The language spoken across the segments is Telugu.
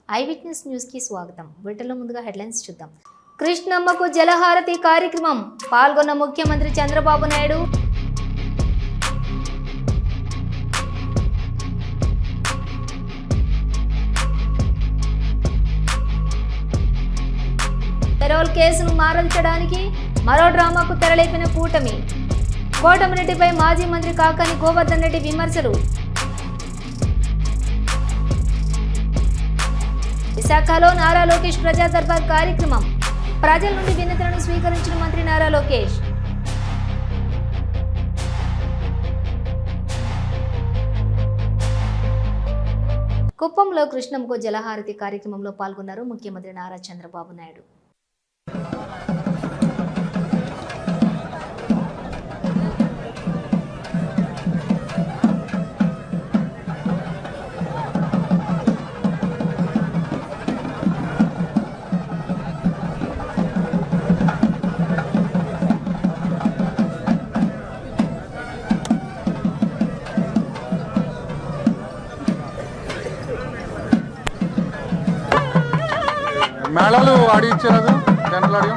ఐ విట్నెస్ న్యూస్ కి స్వాగతం. వీటిలో ముందుగా హెడ్లైన్స్ చూద్దాం. కృష్ణమ్మకు జలహారతి కార్యక్రమం పాల్గొన్న ముఖ్యమంత్రి చంద్రబాబు నాయుడు. పెరోల్ కేసును మారల్చడానికి మరో డ్రామాకు తెరలేపిన కూటమి. కోటమిరెడ్డిపై మాజీ మంత్రి కాకాని గోవర్ధన్ రెడ్డి విమర్శలు. విశాఖలో నారా లోకేష్ ప్రజా దర్బార్ కార్యక్రమం. ప్రజల నుండి వినతులను స్వీకరించిన మంత్రి నారా లోకేష్. కుప్పంలో కృష్ణమ్మకు జలహారతి కార్యక్రమంలో పాల్గొన్నారు ముఖ్యమంత్రి నారా చంద్రబాబు నాయుడు. మేళాలు ఆడిచ్చారు జనరల్ ఆడియో.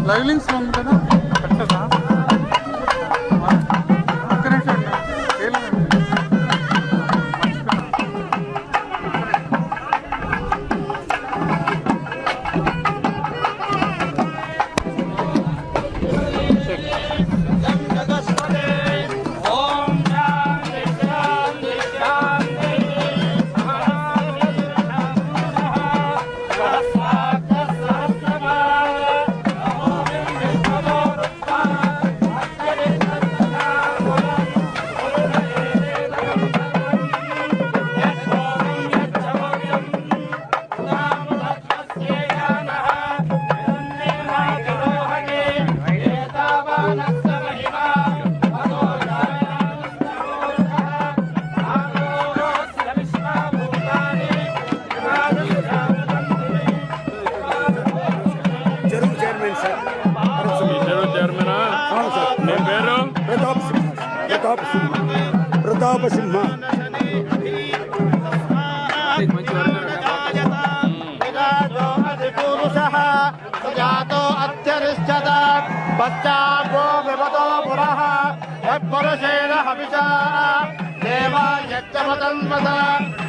లైవ్ లింక్స్ ఉంది కదా పెట్టదా ఒక్క నిమిషం ప్రతాప సింహ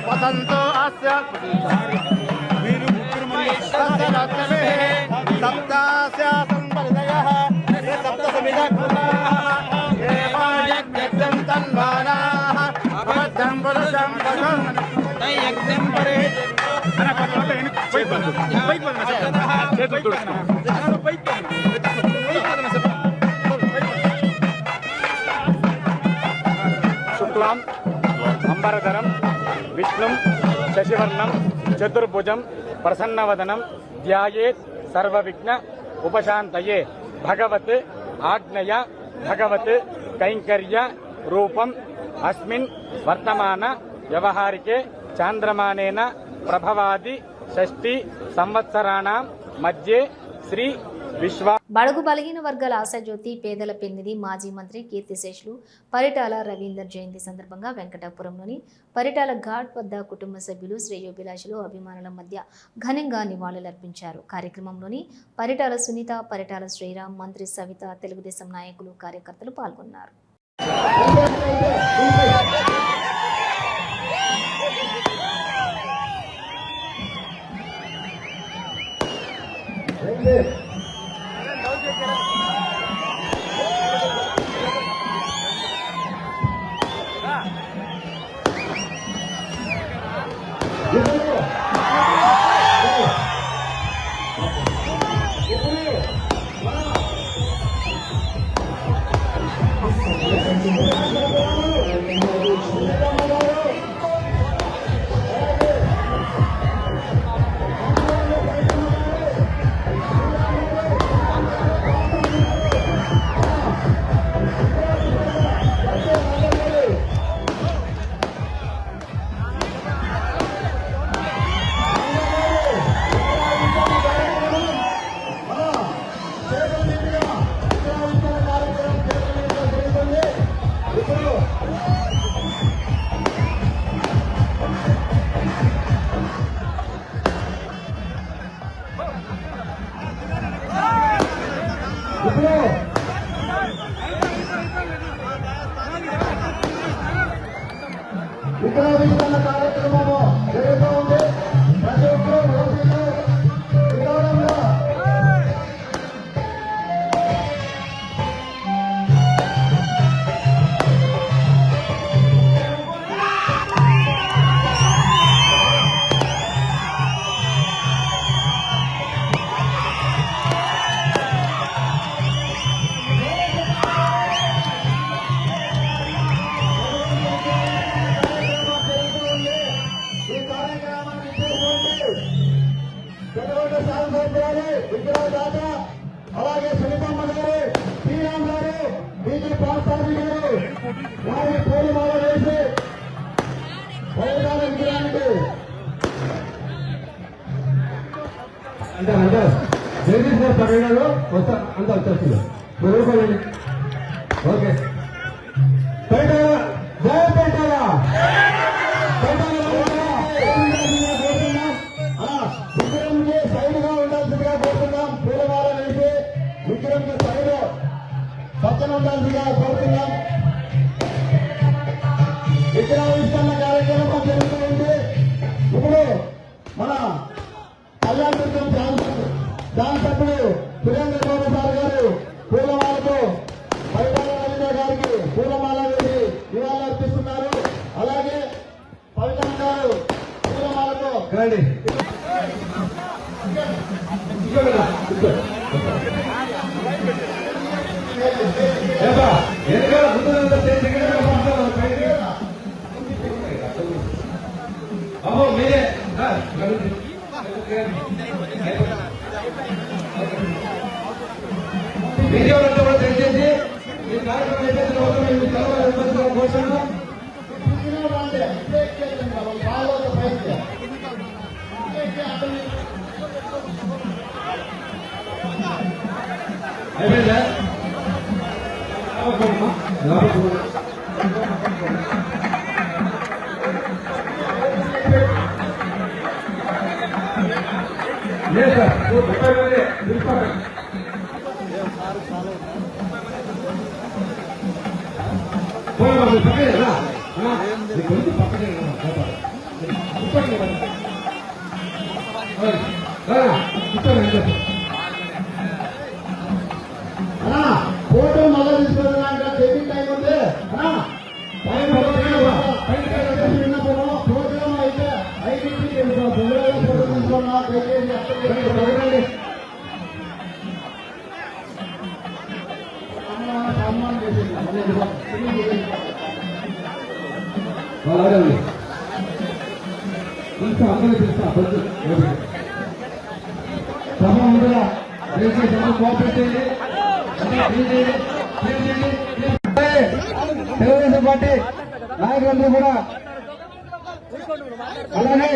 వసంతో శుక్లాం అంబరధరం విష్ణుం శశివర్ణం చతుర్భుజం ప్రసన్నవదనం ధ్యాయేత్ సర్వవిఘ్న ఉపశాంతయే భగవత్ ఆజ్ఞయ భగవత్ కైంకర్య రూపం అస్మిన్ వర్తమాన వ్యవహారికే చాంద్రమానేన ప్రభవాది షష్ఠి సంవత్సరాణం మధ్యే శ్రీ విశ్వ బడుగు బలహీన వర్గాల ఆశాజ్యోతి పేదల పెన్నిధి మాజీ మంత్రి కీర్తిశేషులు పరిటాల రవీందర్ జయంతి సందర్భంగా వెంకటాపురంలోని పరిటాల ఘాట్ వద్ద కుటుంబ సభ్యులు శ్రేయోభిలాషులు అభిమానుల మధ్య ఘనంగా నివాళులర్పించారు. కార్యక్రమంలోని పరిటాల సునీత, పరిటాల శ్రీరామ్, మంత్రి సవిత, తెలుగుదేశం నాయకులు, కార్యకర్తలు పాల్గొన్నారు. అలాగే సునీతమ్మ గారు, శ్రీరామ్ గారు, బీజీ పాస్వామి గారు వారి పూలమాల వేసి వైద్యాల విగ్రహానికి అంటే జగదీష్ గారు పర్యటనలో వస్తా అంతా వచ్చేస్తుంది. ఓకే పెట్టారా జయ పెట్టారా విగ్రహంకి సైడ్ గా ఉండాల్సిందిగా కోరుతున్నాం. పూలమాల వేసి విగ్రహంకి సైడ్ పక్కన ఉండాల్సిందిగా కోరుతున్నాం. విగ్రహావిష్కరణ కార్యక్రమం జరుగుతుంది. ఇప్పుడు మన కళ్యాణదుర్గం దాని సభ్యులు సురేంద్ర బాబు సార్ గారు పూలమాలతో పరిటాల రవీంద్ర గారికి పూలమాల వేసి నివాళులు అర్పిస్తున్నారు. అలాగే పవిత్ర గారు పూలమాలతో మీరే వీడియోలంతా కూడా దయచేసి ఈ కార్యక్రమం అయిపోయిన తర్వాత మేము తెలవాలని కోరుతున్నాం. అయిపోయిందా లేదు సార్ 30 మంది తీసుకోండి. ఫోటో మళ్ళీ తీసుకుంటున్నాక చెకింగ్ టైం ఉంది. ప్రోగ్రామ్ అయితే 5 ఫోటో తీసుకున్నా సన్మానం చేసింది. పిలుస్తా అందరూ పిలుస్తా సభ ముందుగా దయచేసి అందరూ కోఆపరేట్ చేయండి. తెలుగుదేశం పార్టీ నాయకులందరూ కూడా అలానే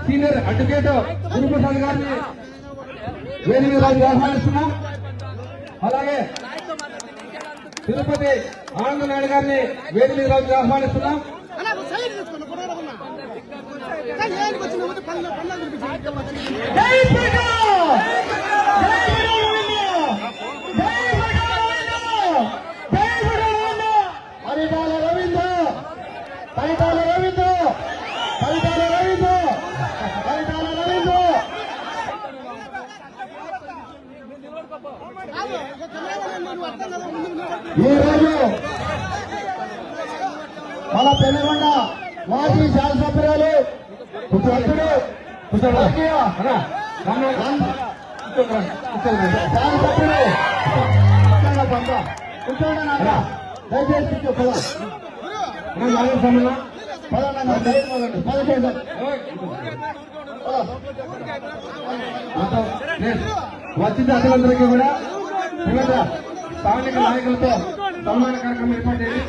సీనియర్ అడ్వకేట్ గురుప్రసాద్ గారిని వేదిక రాజు ఆహ్వానిస్తున్నాం. అలాగే తిరుపతి ఆనంద నాయుడు గారిని వేదిక రాజు ఆహ్వానిస్తున్నాం. పరిటాల రవీంద్ర పరిటాల రవీంద్ర పరిటాల రవీంద్ర పరిటాల రవీంద్ర ఈరోజు మన పెనుగొండ మాజీ శాసనసభ్యురాలు శాసనసభ్యుడు దయచేసి వచ్చిన అతిథులందరికీ కూడా వివిధ స్థానిక నాయకులతో సన్మాన కార్యక్రమం ఏర్పాటు చేయండి.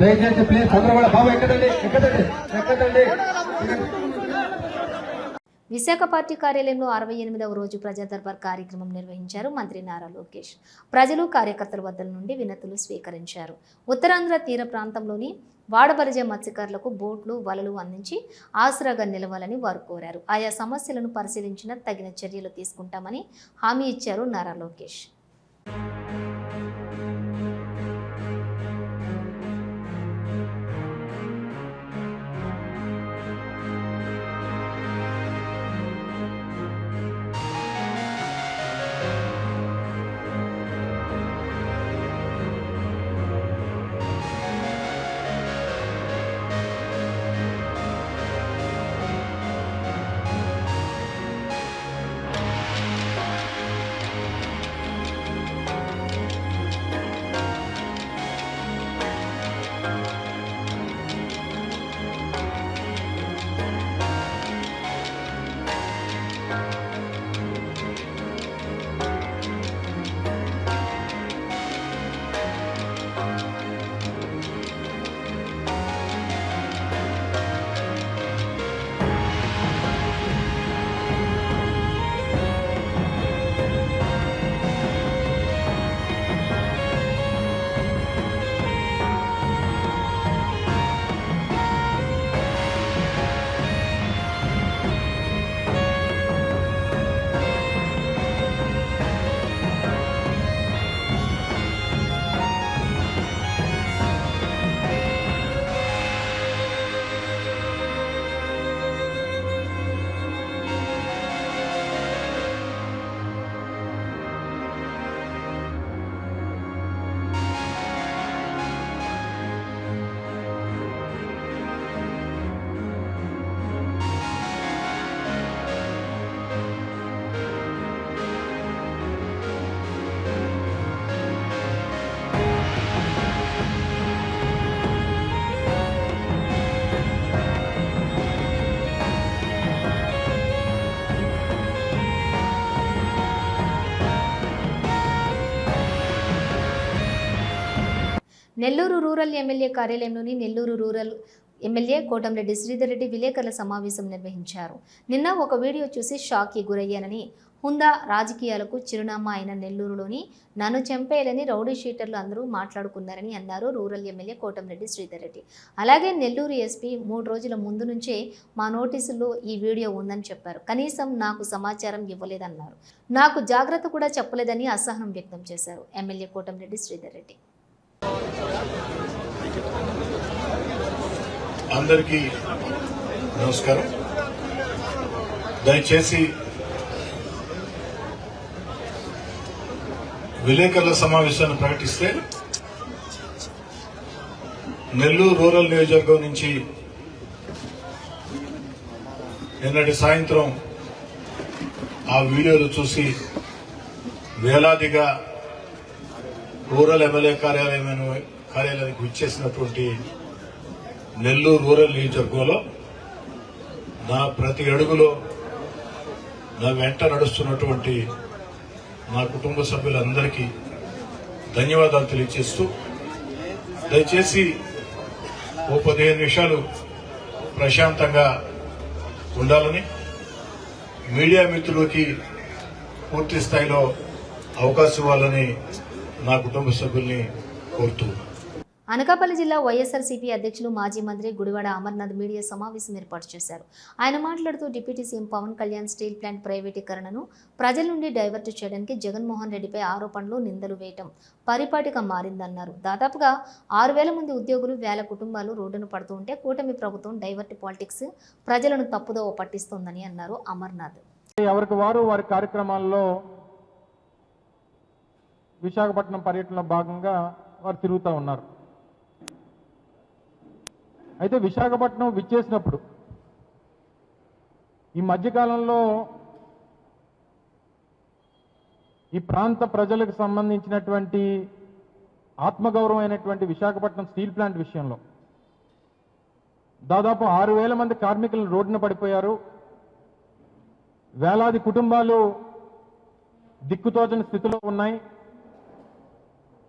దయచేసి ప్లీజ్ అందరూ కూడా బాబు ఎక్కదండి ఎక్కదండి ఎక్కదండి. విశాఖ పార్టీ కార్యాలయంలో 68వ రోజు ప్రజా దర్బార్ కార్యక్రమం నిర్వహించారు మంత్రి నారా లోకేష్. ప్రజలు కార్యకర్తల వద్ద నుండి వినతులు స్వీకరించారు. ఉత్తరాంధ్ర తీర ప్రాంతంలోని వాడబలిజే మత్స్యకారులకు బోట్లు వలలు అందించి ఆసరాగా నిలవాలని వారు కోరారు. ఆయా సమస్యలను పరిశీలించిన తగిన చర్యలు తీసుకుంటామని హామీ ఇచ్చారు నారా లోకేష్. నెల్లూరు రూరల్ ఎమ్మెల్యే కార్యాలయంలోని నెల్లూరు రూరల్ ఎమ్మెల్యే కోటంరెడ్డి శ్రీధర్ రెడ్డి విలేకరుల సమావేశం నిర్వహించారు. నిన్న ఒక వీడియో చూసి షాక్కి గురయ్యానని, హుందా రాజకీయాలకు చిరునామా అయిన నెల్లూరులోని నన్ను చంపేయాలని రౌడీ షీటర్లు అందరూ మాట్లాడుకున్నారని అన్నారు రూరల్ ఎమ్మెల్యే కోటంరెడ్డి శ్రీధర్ రెడ్డి. అలాగే నెల్లూరు ఎస్పీ 3 రోజుల ముందు నుంచే మా నోటీసుల్లో ఈ వీడియో ఉందని చెప్పారు. కనీసం నాకు సమాచారం ఇవ్వలేదన్నారు. నాకు జాగ్రత్త కూడా చెప్పలేదని అసహనం వ్యక్తం చేశారు ఎమ్మెల్యే కోటంరెడ్డి శ్రీధర్ రెడ్డి. అందరికీ నమస్కారం. దయచేసి విలేకరుల సమావేశాన్ని ప్రకటిస్తే నెల్లూరు రూరల్ నియోజకవర్గం నుంచి నిన్నటి సాయంత్రం ఆ వీడియోలు చూసి వేలాదిగా రూరల్ ఎమ్మెల్యే కార్యాలయానికి విచ్చేసినటువంటి నెల్లూరు రూరల్ నియోజకవర్గంలో నా ప్రతి అడుగులో నా వెంట నడుస్తున్నటువంటి నా కుటుంబ సభ్యులందరికీ ధన్యవాదాలు తెలియజేస్తూ దయచేసి ఓ 15 నిమిషాలు ప్రశాంతంగా ఉండాలని మీడియా మిత్రులకి పూర్తి స్థాయిలో అవకాశం ఇవ్వాలని నా కుటుంబ సభ్యుల్ని కోరుతూ అనకాపల్లి జిల్లా వైఎస్ఆర్సీపీ అధ్యక్షులు మాజీ మంత్రి గుడివాడ అమర్నాథ్ మీడియా సమావేశం ఏర్పాటు చేశారు. ఆయన మాట్లాడుతూ deputy CM Pawan Kalyan steel plant ప్రైవేటీకరణను ప్రజల నుండి డైవర్ట్ చేయడానికి జగన్మోహన్ రెడ్డిపై ఆరోపణలు నిందలు వేయటం పరిపాటిగా మారిందన్నారు. దాదాపుగా 6,000 మంది ఉద్యోగులు, 1,000 కుటుంబాలు రోడ్డును పడుతూ ఉంటే కూటమి ప్రభుత్వం డైవర్ట్ పాలిటిక్స్ ప్రజలను తప్పుదోవ పట్టిస్తోందని అన్నారు అమర్నాథ్. ఎవరికి వారు వారి కార్యక్రమాల్లో విశాఖపట్నం పర్యటనలో భాగంగా వారు తిరుగుతూ ఉన్నారు. అయితే విశాఖపట్నం విచ్చేసినప్పుడు ఈ మధ్యకాలంలో ఈ ప్రాంత ప్రజలకు సంబంధించినటువంటి ఆత్మగౌరవమైనటువంటి విశాఖపట్నం స్టీల్ ప్లాంట్ విషయంలో దాదాపు 6,000 మంది కార్మికులు రోడ్డున పడిపోయారు. వేలాది కుటుంబాలు దిక్కుతోచని స్థితిలో ఉన్నాయి.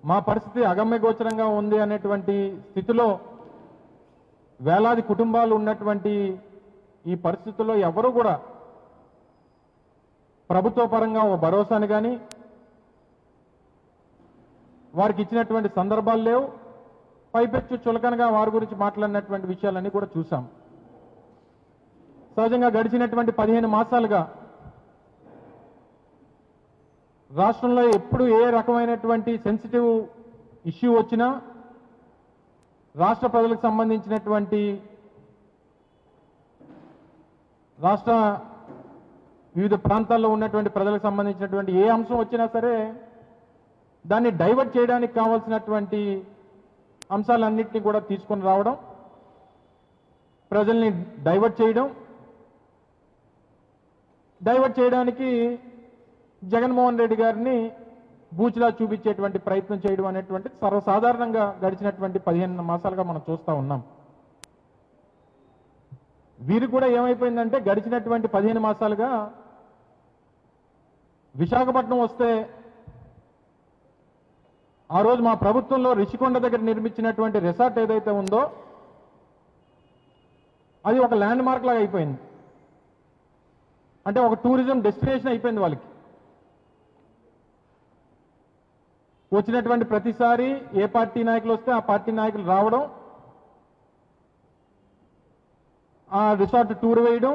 మా పరిస్థితి అగమ్యగోచరంగా ఉంది అనేటువంటి స్థితిలో వేలాది కుటుంబాలు ఉన్నటువంటి ఈ పరిస్థితుల్లో ఎవరు కూడా ప్రభుత్వ పరంగా ఒక భరోసాని కానీ వారికి ఇచ్చినటువంటి సందర్భాలు లేవు. పైపెచ్చు చులకనగా వారి గురించి మాట్లాడినటువంటి విషయాలన్నీ కూడా చూసాం. సహజంగా గడిచినటువంటి 15 మాసాలుగా రాష్ట్రంలో ఎప్పుడు ఏ రకమైనటువంటి సెన్సిటివ్ ఇష్యూ వచ్చినా రాష్ట్ర ప్రజలకు సంబంధించినటువంటి రాష్ట్ర వివిధ ప్రాంతాల్లో ఉన్నటువంటి ప్రజలకు సంబంధించినటువంటి ఏ అంశం వచ్చినా సరే దాన్ని డైవర్ట్ చేయడానికి కావాల్సినటువంటి అంశాలన్నింటినీ కూడా తీసుకొని రావడం, ప్రజల్ని డైవర్ట్ చేయడానికి జగన్మోహన్ రెడ్డి గారిని బూచిలా చూపించేటువంటి ప్రయత్నం చేయడం అనేటువంటి సర్వసాధారణంగా గడిచినటువంటి 15 మాసాలుగా మనం చూస్తూ ఉన్నాం. వీరు కూడా ఏమైపోయిందంటే గడిచినటువంటి 15 మాసాలుగా విశాఖపట్నం వస్తే ఆ రోజు మా ప్రభుత్వంలో రిషికొండ దగ్గర నిర్మించినటువంటి రిసార్ట్ ఏదైతే ఉందో అది ఒక ల్యాండ్ మార్క్ లాగా అయిపోయింది. అంటే ఒక టూరిజం డెస్టినేషన్ అయిపోయింది వాళ్ళకి. వచ్చినటువంటి ప్రతిసారి ఏ పార్టీ నాయకులు వస్తే ఆ పార్టీ నాయకులు రావడం, ఆ రిసార్ట్ టూర్ వేయడం,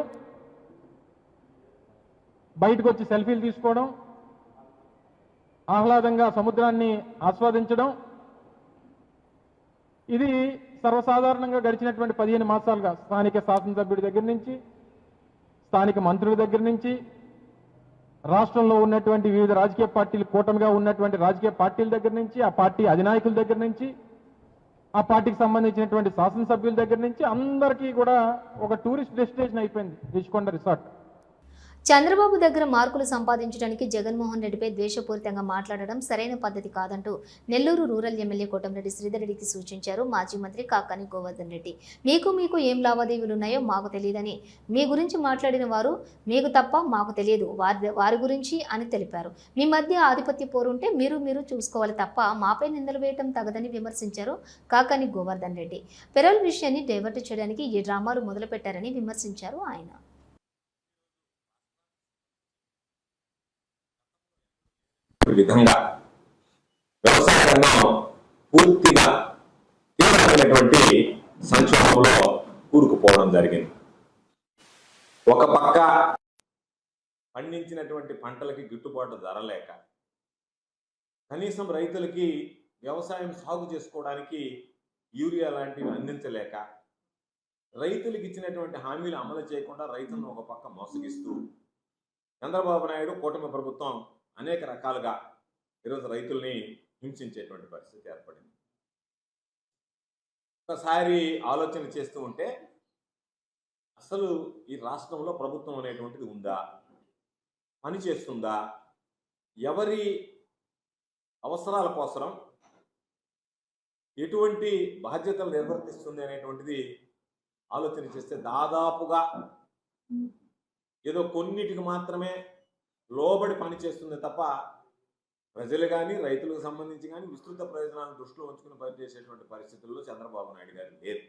బయటకు వచ్చి సెల్ఫీలు తీసుకోవడం, ఆహ్లాదంగా సముద్రాన్ని ఆస్వాదించడం, ఇది సర్వసాధారణంగా గడిచినటువంటి 15 మాసాలుగా స్థానిక శాసనసభ్యుడి దగ్గర నుంచి, స్థానిక మంత్రుల దగ్గర నుంచి, రాష్ట్రంలో ఉన్నటువంటి వివిధ రాజకీయ పార్టీలు, కూటమిగా ఉన్నటువంటి రాజకీయ పార్టీల దగ్గర నుంచి, ఆ పార్టీ అధినాయకుల దగ్గర నుంచి, ఆ పార్టీకి సంబంధించినటువంటి శాసనసభ్యుల దగ్గర నుంచి అందరికీ కూడా ఒక టూరిస్ట్ డెస్టినేషన్ అయిపోయింది రిషికొండ రిసార్ట్. చంద్రబాబు దగ్గర మార్కులు సంపాదించడానికి జగన్మోహన్ రెడ్డిపై ద్వేషపూరితంగా మాట్లాడడం సరైన పద్ధతి కాదంటూ నెల్లూరు రూరల్ ఎమ్మెల్యే కోటంరెడ్డి శ్రీధర్ రెడ్డికి సూచించారు మాజీ మంత్రి కాకాని గోవర్ధన్ రెడ్డి. మీకు ఏం లావాదేవీలు ఉన్నాయో మాకు తెలియదని, మీ గురించి మాట్లాడిన వారు మీకు తప్ప మాకు తెలియదు, వారి గురించి అని తెలిపారు. మీ మధ్య ఆధిపత్య పోరుంటే మీరు చూసుకోవాలి తప్ప మాపై నిందలు వేయటం తగదని విమర్శించారు కాకాని గోవర్ధన్ రెడ్డి. పెరోల్ విషయాన్ని డైవర్ట్ చేయడానికి ఈ డ్రామాలు మొదలుపెట్టారని విమర్శించారు ఆయన. విధంగా వ్యవసాయ రంగం పూర్తిగా తీవ్రమైనటువంటి సంక్షోభంలో కూరుకుపోవడం జరిగింది. ఒక పక్క పండించినటువంటి పంటలకి గిట్టుబాటు ధర లేక, కనీసం రైతులకి వ్యవసాయం సాగు చేసుకోవడానికి యూరియా లాంటివి అందించలేక, రైతులకు ఇచ్చినటువంటి హామీలు అమలు చేయకుండా రైతులను ఒక పక్క మోసగిస్తూ చంద్రబాబు నాయుడు కూటమి ప్రభుత్వం అనేక రకాలుగా ఈరోజు రైతుల్ని హింసించేటువంటి పరిస్థితి ఏర్పడింది. ఒకసారి ఆలోచన చేస్తూ ఉంటే అసలు ఈ రాష్ట్రంలో ప్రభుత్వం అనేటువంటిది ఉందా, పని చేస్తుందా, ఎవరి అవసరాల కోసం ఎటువంటి బాధ్యతలు నిర్వర్తిస్తుంది అనేటువంటిది ఆలోచన చేస్తే దాదాపుగా ఏదో కొన్నిటికి మాత్రమే లోబడి పనిచేస్తుంది తప్ప ప్రజలు కానీ రైతులకు సంబంధించి కానీ విస్తృత ప్రయోజనాలను దృష్టిలో ఉంచుకుని పనిచేసేటువంటి పరిస్థితుల్లో చంద్రబాబు నాయుడు గారు లేదు.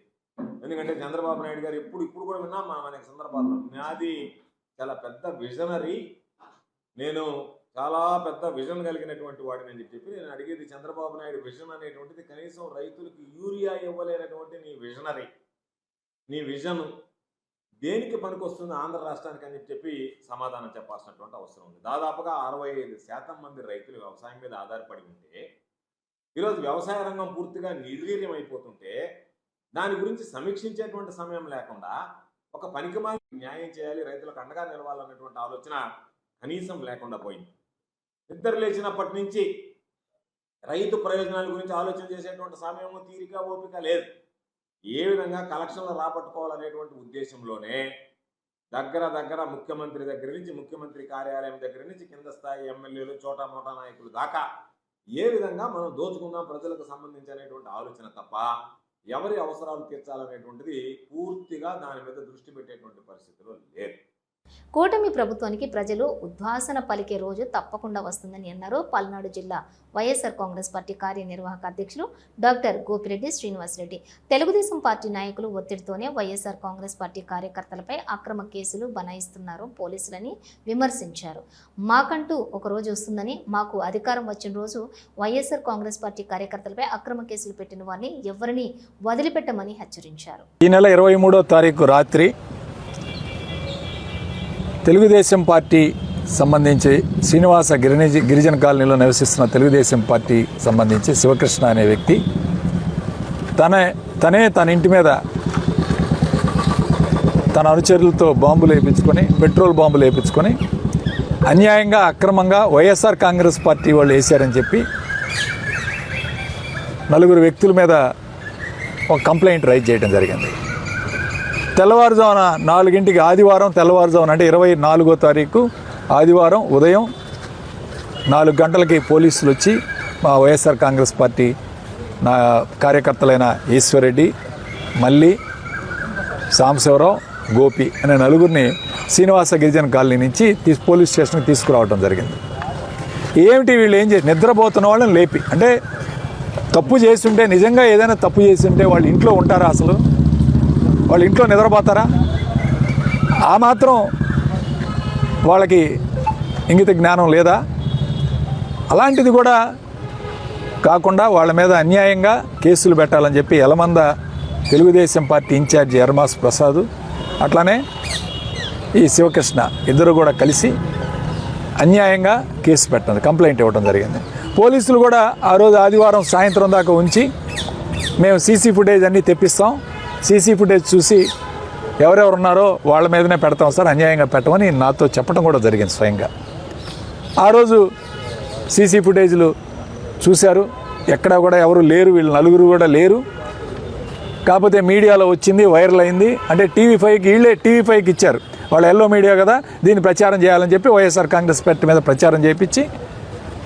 ఎందుకంటే చంద్రబాబు నాయుడు గారు ఇప్పుడు కూడా విన్నాం మనం అనేక సందర్భాల్లో, నాది చాలా పెద్ద విజనరీ, నేను చాలా పెద్ద విజన్ కలిగినటువంటి వాడిని అని చెప్పి నేను అడిగేది, చంద్రబాబు నాయుడు విజన్ అనేటువంటిది కనీసం రైతులకు యూరియా ఇవ్వలేనటువంటి నీ విజనరీ, నీ విజన్ దేనికి పనికొస్తుంది ఆంధ్ర రాష్ట్రానికి అని చెప్పి సమాధానం చెప్పాల్సినటువంటి అవసరం ఉంది. దాదాపుగా 65% మంది రైతులు వ్యవసాయం మీద ఆధారపడి ఉంటే ఈరోజు వ్యవసాయ రంగం పూర్తిగా నిర్వీర్యం అయిపోతుంటే దాని గురించి సమీక్షించేటువంటి సమయం లేకుండా ఒక పనికిమాలి న్యాయం చేయాలి, రైతులకు అండగా నిలవాలన్నటువంటి ఆలోచన కనీసం లేకుండా పోయింది. నిద్ర లేచినప్పటి నుంచి రైతు ప్రయోజనాల గురించి ఆలోచన చేసేటువంటి సమయము, తీరిక, ఓపిక లేదు. ఏ విధంగా కలెక్షన్లు రాబట్టుకోవాలనేటువంటి ఉద్దేశంలోనే దగ్గర ముఖ్యమంత్రి దగ్గర నుంచి, ముఖ్యమంత్రి కార్యాలయం దగ్గర నుంచి కింద స్థాయి ఎమ్మెల్యేలు, చోటా మోటా నాయకులు దాకా ఏ విధంగా మనం దోచుకుందాం ప్రజలకు సంబంధించి అనేటువంటి ఆలోచన తప్ప ఎవరి అవసరాలు తీర్చాలనేటువంటిది పూర్తిగా దాని మీద దృష్టి పెట్టేటువంటి పరిస్థితుల్లో లేదు. కూటమి ప్రభుత్వానికి ప్రజలు ఉద్వాసన పలికే రోజు తప్పకుండా వస్తుందని అన్నారు పల్నాడు జిల్లా వైఎస్ఆర్ కాంగ్రెస్ పార్టీ కార్యనిర్వాహక అధ్యక్షులు డాక్టర్ గోపిరెడ్డి శ్రీనివాసరెడ్డి. తెలుగుదేశం పార్టీ నాయకులు ఒత్తిడితోనే వైఎస్ఆర్ కాంగ్రెస్ పార్టీ కార్యకర్తలపై అక్రమ కేసులు బనాయిస్తున్నారు పోలీసులని విమర్శించారు. మాకంటూ ఒక రోజు వస్తుందని, మాకు అధికారం వచ్చిన రోజు వైఎస్ఆర్ కాంగ్రెస్ పార్టీ కార్యకర్తలపై అక్రమ కేసులు పెట్టిన వారిని ఎవరిని వదిలిపెట్టమని హెచ్చరించారు. ఈ నెల 23వ తారీఖు రాత్రి తెలుగుదేశం పార్టీ సంబంధించి శ్రీనివాస గిరిజన కాలనీలో నివసిస్తున్న తెలుగుదేశం పార్టీ సంబంధించి శివకృష్ణ అనే వ్యక్తి తన ఇంటి మీద తన అనుచరులతో బాంబులు వేయించుకొని, పెట్రోల్ బాంబులు వేయించుకొని అన్యాయంగా, అక్రమంగా వైఎస్ఆర్ కాంగ్రెస్ పార్టీ వాళ్ళు వేశారని చెప్పి 4 వ్యక్తుల మీద ఒక కంప్లైంట్ రైజ్ చేయడం జరిగింది. తెల్లవారుజామున 4 ఆదివారం తెల్లవారుజామున అంటే 24వ తారీఖు ఆదివారం ఉదయం 4 గంటలకి పోలీసులు వచ్చి మా వైఎస్ఆర్ కాంగ్రెస్ పార్టీ నా కార్యకర్తలైన ఈశ్వరెడ్డి, మల్లి, సాంబశివరావు, గోపి అనే 4గురిని శ్రీనివాస గిరిజన కాలనీ నుంచి పోలీస్ స్టేషన్కి తీసుకురావడం జరిగింది. ఏమిటి వీళ్ళు ఏం చేసి నిద్రపోతున్న వాళ్ళని లేపి, అంటే తప్పు చేస్తుంటే, నిజంగా ఏదైనా తప్పు చేస్తుంటే వాళ్ళు ఇంట్లో ఉంటారా? అసలు వాళ్ళు ఇంట్లో నిద్రపోతారా? ఆ మాత్రం వాళ్ళకి ఇంగిత జ్ఞానం లేదా? అలాంటిది కూడా కాకుండా వాళ్ళ మీద అన్యాయంగా కేసులు పెట్టాలని చెప్పి యలమంద తెలుగుదేశం పార్టీ ఇన్ఛార్జి ఎర్మాస్ ప్రసాద్, అట్లానే ఈ శివకృష్ణ ఇద్దరు కూడా కలిసి అన్యాయంగా కేసు పెట్టడం, కంప్లైంట్ ఇవ్వడం జరిగింది. పోలీసులు కూడా ఆ రోజు ఆదివారం సాయంత్రం దాకా ఉంచి మేము సీసీ ఫుటేజ్ అన్నీ తెప్పిస్తాం, సీసీ ఫుటేజ్ చూసి ఎవరెవరు ఉన్నారో వాళ్ళ మీదనే పెడతాం సార్, అన్యాయంగా పెట్టమని నాతో చెప్పడం కూడా జరిగింది స్వయంగా. ఆ రోజు సీసీ ఫుటేజ్లు చూశారు, ఎక్కడా కూడా ఎవరు లేరు, వీళ్ళు 4 కూడా లేరు. కాకపోతే మీడియాలో వచ్చింది, వైరల్ అయింది. అంటే టీవీ5కి వీళ్ళే టీవీ5కి ఇచ్చారు, వాళ్ళు ఎల్లో మీడియా కదా, దీన్ని ప్రచారం చేయాలని చెప్పి వైఎస్ఆర్ కాంగ్రెస్ పార్టీ మీద ప్రచారం చేయించి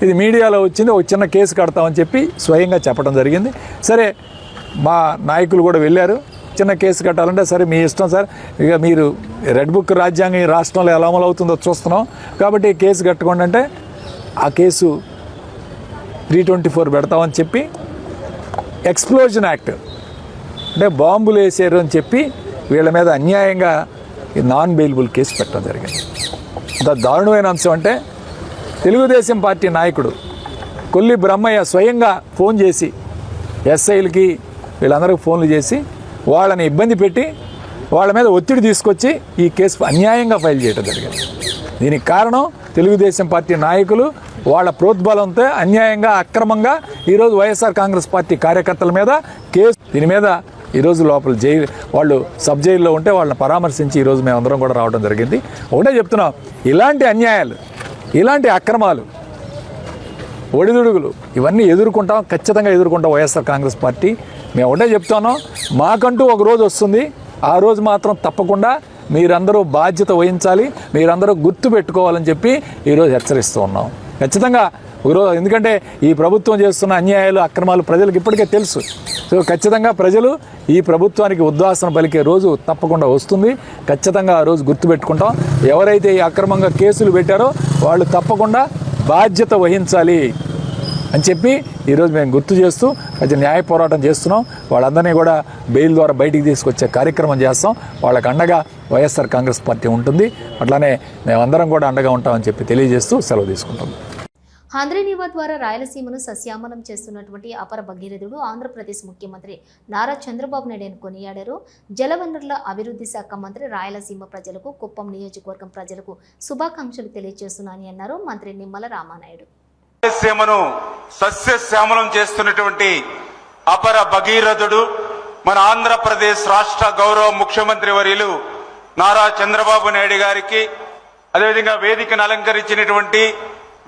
ఇది మీడియాలో వచ్చింది, ఒక చిన్న కేసు కడతామని చెప్పి స్వయంగా చెప్పడం జరిగింది. సరే, మా నాయకులు కూడా వెళ్ళారు, చిన్న కేసు కట్టాలంటే సరే మీ ఇష్టం సార్, ఇక మీరు రెడ్ బుక్ రాజ్యాంగం ఈ రాష్ట్రంలో ఎలా అమలు అవుతుందో చూస్తున్నాం కాబట్టి కేసు కట్టుకోండి అంటే ఆ కేసు 324 పెడతామని చెప్పి ఎక్స్ప్లోజన్ యాక్ట్ అంటే బాంబులు వేసారు అని చెప్పి వీళ్ళ మీద అన్యాయంగా నాన్ బెయిలబుల్ కేసు పెట్టడం జరిగింది. అంత దారుణమైన అంశం అంటే తెలుగుదేశం పార్టీ నాయకుడు కొల్లి బ్రహ్మయ్య స్వయంగా ఫోన్ చేసి ఎస్ఐలకి వీళ్ళందరికీ ఫోన్లు చేసి వాళ్ళని ఇబ్బంది పెట్టి వాళ్ళ మీద ఒత్తిడి తీసుకొచ్చి ఈ కేసు అన్యాయంగా ఫైల్ చేయడం జరిగింది. దీనికి కారణం తెలుగుదేశం పార్టీ నాయకులు వాళ్ళ ప్రోద్బలంతో అన్యాయంగా, అక్రమంగా ఈరోజు వైఎస్ఆర్ కాంగ్రెస్ పార్టీ కార్యకర్తల మీద కేసు, దీని మీద ఈరోజు లోపల జైలు, వాళ్ళు సబ్ జైల్లో ఉంటే వాళ్ళని పరామర్శించి ఈరోజు మేమందరం కూడా రావడం జరిగింది. ఒకటే చెప్తున్నాం, ఇలాంటి అన్యాయాలు, ఇలాంటి అక్రమాలు, ఒడిదుడుగులు ఇవన్నీ ఎదుర్కొంటాం, ఖచ్చితంగా ఎదుర్కొంటాం వైఎస్ఆర్ కాంగ్రెస్ పార్టీ. మేము ఒకటే చెప్తున్నాం, మాకంటూ ఒక రోజు వస్తుంది, ఆ రోజు మాత్రం తప్పకుండా మీరందరూ బాధ్యత వహించాలి, మీరందరూ గుర్తు పెట్టుకోవాలని చెప్పి ఈరోజు హెచ్చరిస్తూ ఉన్నాం. ఖచ్చితంగా ఒకరోజు ఎందుకంటే ఈ ప్రభుత్వం చేస్తున్న అన్యాయాలు అక్రమాలు ప్రజలకు ఇప్పటికే తెలుసు. సో ఖచ్చితంగా ప్రజలు ఈ ప్రభుత్వానికి ఉద్వాసన పలికే రోజు తప్పకుండా వస్తుంది. ఖచ్చితంగా ఆ రోజు గుర్తుపెట్టుకుంటాం. ఎవరైతే ఈ అక్రమంగా కేసులు పెట్టారో వాళ్ళు తప్పకుండా బాధ్యత వహించాలి అని చెప్పి ఈరోజు మేము గుర్తు చేస్తూ కొంచెం న్యాయ పోరాటం చేస్తున్నాం. వాళ్ళందరినీ కూడా బెయిల్ ద్వారా బయటికి తీసుకొచ్చే కార్యక్రమం చేస్తాం. వాళ్ళకి అండగా వైఎస్ఆర్ కాంగ్రెస్ పార్టీ ఉంటుంది. అట్లానే మేమందరం కూడా అండగా ఉంటామని చెప్పి తెలియజేస్తూ సెలవు తీసుకుంటాం. హంద్రీనీవా ద్వారా రాయలసీమను సస్యామలం చేస్తున్నటువంటి అపర భగీరథుడు ఆంధ్రప్రదేశ్ ముఖ్యమంత్రి నారా చంద్రబాబు నాయుడు కొనియాడారు. జలవనరుల అభివృద్ధి శాఖ మంత్రి రాయలసీమ ప్రజలకు, కుప్పం నియోజకవర్గం ప్రజలకు శుభాకాంక్షలు తెలియజేస్తున్నానని అన్నారు మంత్రి నిమ్మల రామానాయుడు. రాయలసీమను సస్యశ్యామలం చేస్తున్నటువంటి అపర భగీరథుడు మన ఆంధ్రప్రదేశ్ రాష్ట్ర గౌరవ ముఖ్యమంత్రి వర్యులు నారా చంద్రబాబు నాయుడు గారికి, అదేవిధంగా వేదికను అలంకరించినటువంటి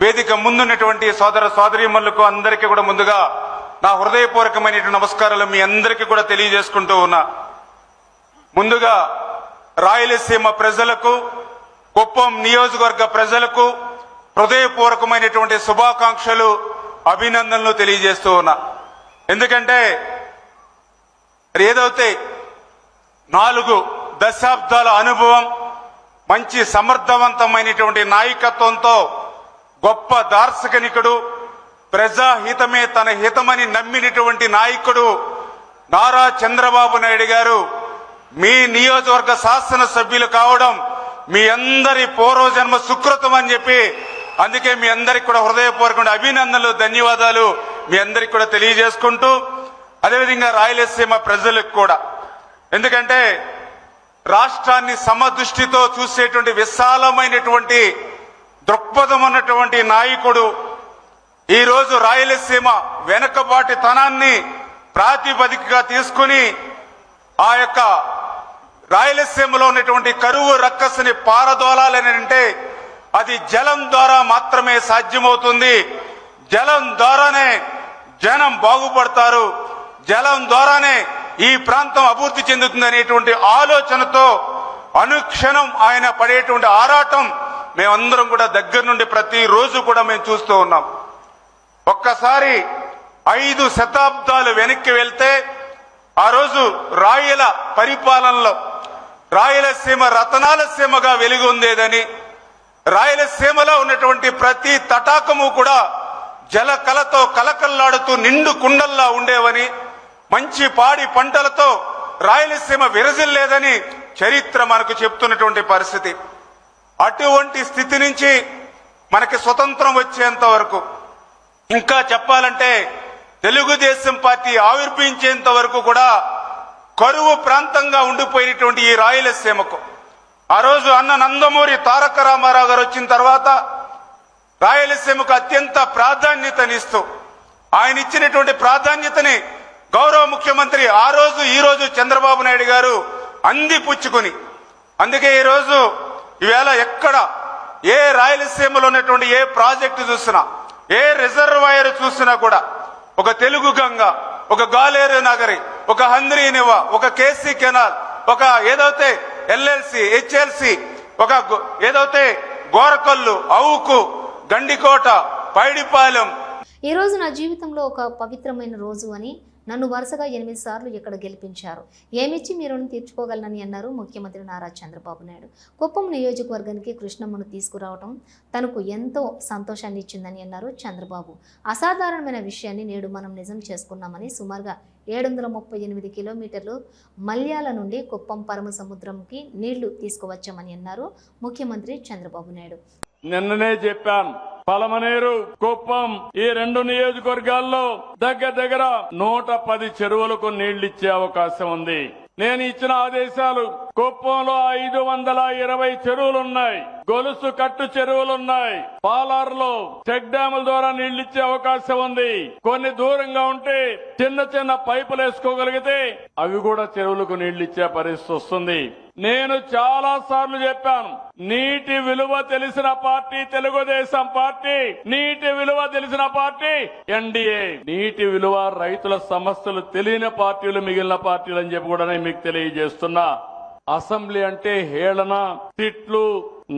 వేదిక ముందున్నటువంటి సోదర సోదరీమణులకు అందరికీ కూడా ముందుగా నా హృదయపూర్వకమైనటువంటి నమస్కారాలు మీ అందరికీ కూడా తెలియజేసుకుంటూ ఉన్నా. ముందుగా రాయలసీమ ప్రజలకు, కుప్పం నియోజకవర్గ ప్రజలకు హృదయపూర్వకమైనటువంటి శుభాకాంక్షలు, అభినందనలు తెలియజేస్తూ ఉన్నా. ఎందుకంటే ఏదైతే 4 దశాబ్దాల అనుభవం, మంచి సమర్థవంతమైనటువంటి నాయకత్వంతో గొప్ప దార్శనికుడు, ప్రజాహితమే తన హితమని నమ్మినటువంటి నాయకుడు నారా చంద్రబాబు నాయుడు గారు మీ నియోజకవర్గ శాసనసభ్యులు కావడం మీ అందరి పూర్వజన్మ సుకృతం అని చెప్పి, అందుకే మీ అందరికి కూడా హృదయపూర్వక అభినందనలు, ధన్యవాదాలు మీ అందరికి కూడా తెలియజేసుకుంటూ, అదేవిధంగా రాయలసీమ ప్రజలకు కూడా, ఎందుకంటే రాష్ట్రాన్ని సమదృష్టితో చూసేటువంటి విశాలమైనటువంటి దృక్పథం ఉన్నటువంటి నాయకుడు. ఈరోజు రాయలసీమ వెనుకబాటితనాన్ని ప్రాతిపదికగా తీసుకుని ఆ యొక్క రాయలసీమలో ఉన్నటువంటి కరువు రక్కసిని పారదోలాలని అంటే అది జలం ద్వారా మాత్రమే సాధ్యమవుతుంది. జలం ద్వారానే జనం బాగుపడతారు, జలం ద్వారానే ఈ ప్రాంతం అభివృద్ధి చెందుతుంది అనేటువంటి ఆలోచనతో అనుక్షణం ఆయన పడేటువంటి ఆరాటం మేమందరం కూడా దగ్గర నుండి ప్రతిరోజు కూడా మేము చూస్తూ ఉన్నాం. ఒక్కసారి 5 శతాబ్దాలు వెనక్కి వెళ్తే ఆ రోజు రాయల పరిపాలనలో రాయలసీమ రతనాల సీమగా వెలుగు ఉండేదని, రాయలసీమలో ఉన్నటువంటి ప్రతి తటాకము కూడా జల కలతో కలకల్లాడుతూ నిండు కుండల్లా ఉండేవని, మంచి పాడి పంటలతో రాయలసీమ విరజిల్లేదని చరిత్ర మనకు చెప్తున్నటువంటి పరిస్థితి. అటువంటి స్థితి నుంచి మనకి స్వతంత్రం వచ్చేంత వరకు, ఇంకా చెప్పాలంటే తెలుగుదేశం పార్టీ ఆవిర్భవించేంత వరకు కూడా కరువు ప్రాంతంగా ఉండిపోయినటువంటి ఈ రాయలసీమకు ఆ రోజు అన్న నందమూరి తారక రామారావు గారు వచ్చిన తర్వాత రాయలసీమకు అత్యంత ప్రాధాన్యతనిస్తూ ఆయన ఇచ్చినటువంటి ప్రాధాన్యతని గౌరవ ముఖ్యమంత్రి ఆ రోజు ఈ రోజు చంద్రబాబు నాయుడు గారు అందిపుచ్చుకుని, అందుకే ఈరోజు ఈవేళ ఎక్కడ ఏ రాయలసీమలో ఉన్నటువంటి ఏ ప్రాజెక్టు చూసినా, ఏ రిజర్వాయర్ చూసినా కూడా ఒక తెలుగు గంగ, ఒక గాలేరు నగరి, ఒక హంద్రీనివా, ఒక కేసీ కెనాల్, ఒక ఏదైతే ఎల్ఎల్సి, హెచ్ఎల్సి, ఒక ఏదైతే గోరకల్లు, అవుకు, గండికోట, పైడిపాలెం. ఈ రోజు నా జీవితంలో ఒక పవిత్రమైన రోజు అని నన్ను వరుసగా 8 సార్లు ఇక్కడ గెలిపించారు. ఏమిచ్చి మీ రుణం తీర్చుకోగలనని అన్నారు ముఖ్యమంత్రి నారా చంద్రబాబు నాయుడు. కుప్పం నియోజకవర్గానికి కృష్ణమ్మను తీసుకురావడం తనకు ఎంతో సంతోషాన్ని ఇచ్చిందని అన్నారు చంద్రబాబు. అసాధారణమైన విషయాన్ని నేడు మనం నిజం చేసుకున్నామని, సుమారుగా 738 కిలోమీటర్లు మల్యాల నుండి కుప్పం పరమ సముద్రంకి నీళ్లు తీసుకువచ్చామని అన్నారు ముఖ్యమంత్రి చంద్రబాబు నాయుడు. నిన్ననే చెప్పాను, పలమనేరు, కుప్పం ఈ 2 నియోజకవర్గాల్లో దగ్గర 110 చెరువులకు నీళ్లిచ్చే అవకాశం ఉంది. నేను ఇచ్చిన ఆదేశాలు, కుప్పంలో 520 చెరువులున్నాయి, గొలుసు కట్టు చెరువులున్నాయి, పాలారులో చెక్ డ్యాముల ద్వారా నీళ్లిచ్చే అవకాశం ఉంది. కొన్ని దూరంగా ఉంటే చిన్న పైపులు వేసుకోగలిగితే అవి కూడా చెరువులకు నీళ్లిచ్చే పరిస్థితి వస్తుంది. నేను చాలా సార్లు చెప్పాను, నీటి విలువ తెలిసిన పార్టీ తెలుగుదేశం పార్టీ, నీటి విలువ తెలిసిన పార్టీ ఎన్డీఏ. నీటి విలువ, రైతుల సమస్యలు తెలియని పార్టీలు మిగిలిన పార్టీలు అని చెప్పి కూడా మీకు తెలియజేస్తున్నా. అసెంబ్లీ అంటే హేళన, తిట్లు,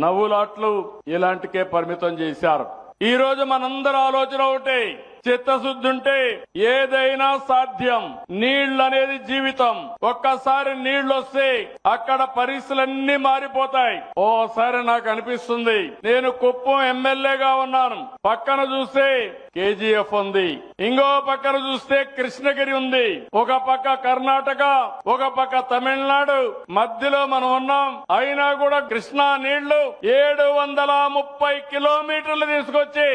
నవ్వులాట్లు ఇలాంటికే పరిమితం చేశారు. ఈ రోజు మనందరి ఆలోచన ఒకటే, చిత్తశుద్ధి ఉంటే ఏదైనా సాధ్యం. నీళ్లు అనేది జీవితం. ఒక్కసారి నీళ్లు వస్తే అక్కడ పరిస్థితులన్నీ మారిపోతాయి. ఓసారి నాకు అనిపిస్తుంది, నేను కుప్పం ఎమ్మెల్యేగా ఉన్నాను, పక్కన చూస్తే కేజీఎఫ్ ఉంది, ఇంకో పక్కన చూస్తే కృష్ణగిరి ఉంది, ఒక పక్క కర్ణాటక, ఒక పక్క తమిళనాడు, మధ్యలో మనం ఉన్నాం. అయినా కూడా కృష్ణా నీళ్లు 730 కిలోమీటర్లు తీసుకొచ్చి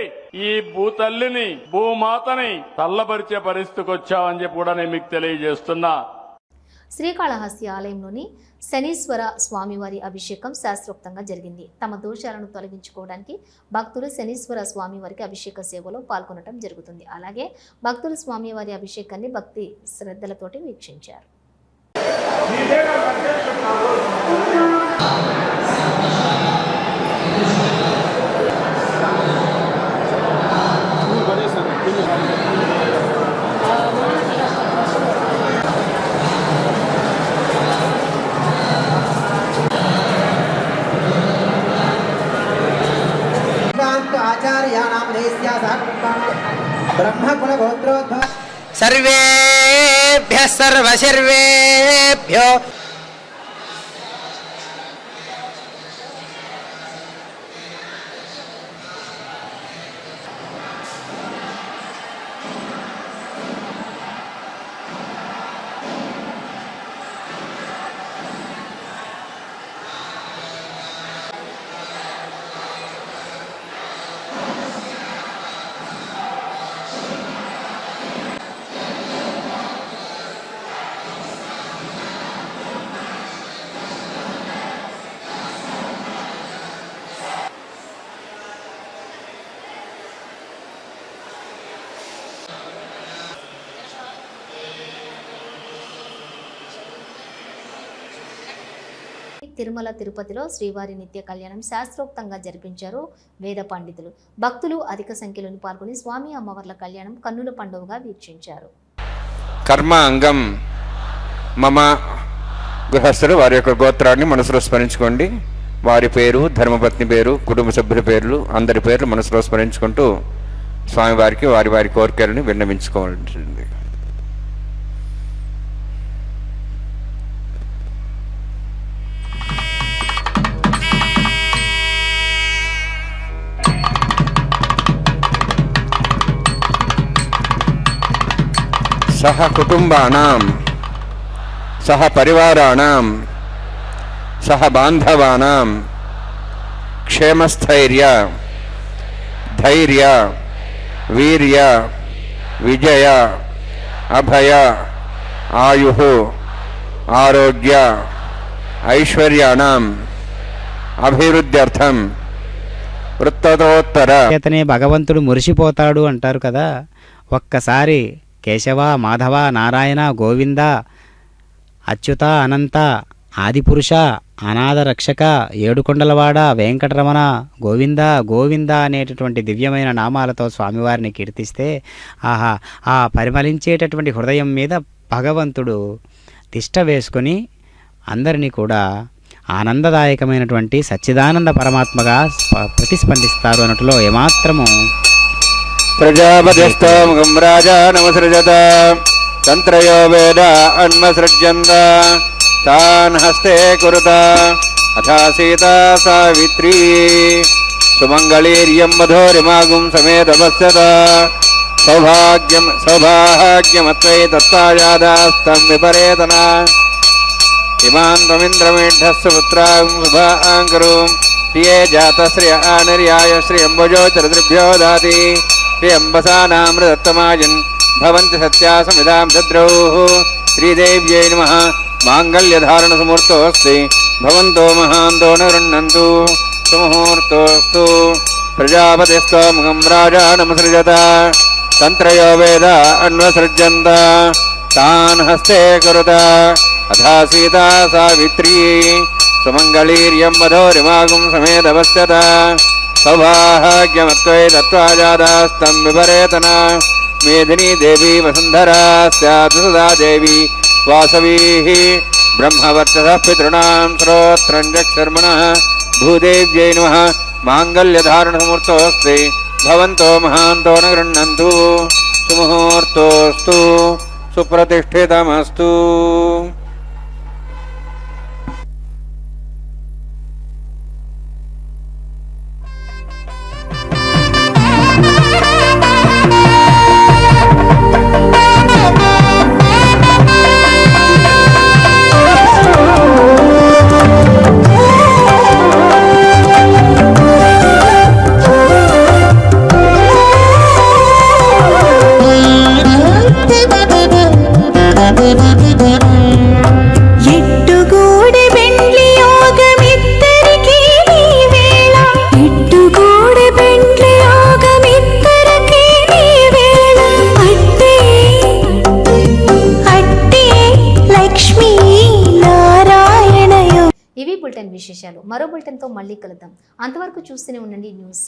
ఈ భూతల్లిని భూమాతని తల్లబరిచే పరిస్థితికి వచ్చామని చెప్పి కూడా నేను మీకు తెలియజేస్తున్నా. శ్రీకాళహస్తి ఆలయంలోని శనీశ్వర స్వామివారి అభిషేకం శాస్త్రోక్తంగా జరిగింది. తమ దోషాలను తొలగించుకోవడానికి భక్తులు శనీశ్వర స్వామివారికి అభిషేక సేవలో పాల్గొనడం జరుగుతుంది. అలాగే భక్తులు స్వామివారి అభిషేకాన్ని భక్తి శ్రద్ధలతోటి వీక్షించారు. सर्वेभ्यः सर्वशर्वेभ्यो తిరుమల తిరుపతిలో శ్రీవారి నిత్య కళ్యాణం శాస్త్రోక్తంగా జరిపించారు వేద పండితులు. భక్తులు అధిక సంఖ్యలో పాల్గొని స్వామి అమ్మవార్ల కళ్యాణం కన్నుల పండుగగా వీక్షించారు. కర్మ అంగం మమ గృహస్థులు వారి యొక్క గోత్రాన్ని మనసులో స్మరించుకోండి. వారి పేరు, ధర్మపత్ని పేరు, కుటుంబ సభ్యుల పేర్లు, అందరి పేర్లు మనసులో స్మరించుకుంటూ స్వామివారికి వారి వారి కోరికలను విన్నవించుకోవాల్సింది. సహ కుటుంబానాం సహ పరివారాణం సహ బాంధవానాం క్షేమస్థైర్య ధైర్య వీర్య విజయ అభయ ఆయు ఆరోగ్య ఐశ్వర్యాణం అభివృద్ధ్యర్థం వృత్తతోత్తర. చేతనే భగవంతుడు మురిసిపోతాడు అంటారు కదా. ఒక్కసారి కేశవ, మాధవ, నారాయణ, గోవింద, అచ్యుత, అనంత, ఆదిపురుష, అనాథ రక్షక, ఏడుకొండలవాడ, వెంకటరమణ, గోవింద గోవింద అనేటటువంటి దివ్యమైన నామాలతో స్వామివారిని కీర్తిస్తే ఆహా, ఆ పరిమళించేటటువంటి హృదయం మీద భగవంతుడు తిష్ట వేసుకొని అందరినీ కూడా ఆనందదాయకమైనటువంటి సచ్చిదానంద పరమాత్మగా ప్రతిస్పందిస్తారు అనట్లో ఏమాత్రము. ప్రజాపతిస్తోముఖం రాజా నమసృజత తంత్రయో వేద అన్వసృజ్యంత తాన్ హస్తే కురుత అథా సీతా సావిత్రీ సుమంగళీర్యం మధోరిమాగుం సమేతవస్యత సౌభాగ్యమత్వై తత్వాజాదాస్తం విపరేతన ఇమాన్ త్వమింద్రమేఢస్సు పుత్రాం శుభాంకరుం ప్రియే జాతశ్రియ ఆనిర్యాయ శ్రియంబుజో చరిద్భ్యో దాతి ప్రియంబసానామృతత్తమాయన్ భవంతి సత్యా సమిదాం శద్రౌః. శ్రీదేవ్యై నమః. మాంగళ్యధారణ సుముహూర్తోऽస్తి భవంతో మహాంతో నిగృహ్ణन्तు సుముహూర్తోऽస్తు. ప్రజాపతిస్తోముఖం రాజా నమసృజత తంత్రయో వేద అన్వసృజ్యంత తాన్ హస్తే కురుత అథా సీతా సావిత్రీ సుమంగళీర్యం మధోరిమాగుం సమేతవస్యత సౌభాగ్యమత్వై తత్వాజాదాస్తం విపరేతన. మేదినీ దేవీ వసుంధరా స్యాత్ సదా దేవీ వాసవీ బ్రహ్మవర్చస పితॄణాం శ్రోత్రం చక్షుర్మణః. భూదేవ్యై నమః. మాంగళ్యధారణ ముహూర్తోऽస్తి భవంతో మహాంతో న గృహ్ణంతు సుముహూర్తోస్తు సుప్రతిష్ఠితమస్తు. ఎట్టుగూడి బెండ్లి యోగమిద్దరికీ నీ వేళ, ఎట్టుగూడి బెండ్లి యోగమిద్దరికీ నీ వేళ, అట్టే అట్టే లక్ష్మీ నారాయణయో. ఇవి బులెటిన్ విశేషాలు. మరో బులెటిన్తో మళ్ళీ కలుద్దాం. అంతవరకు చూస్తూనే ఉండండి న్యూస్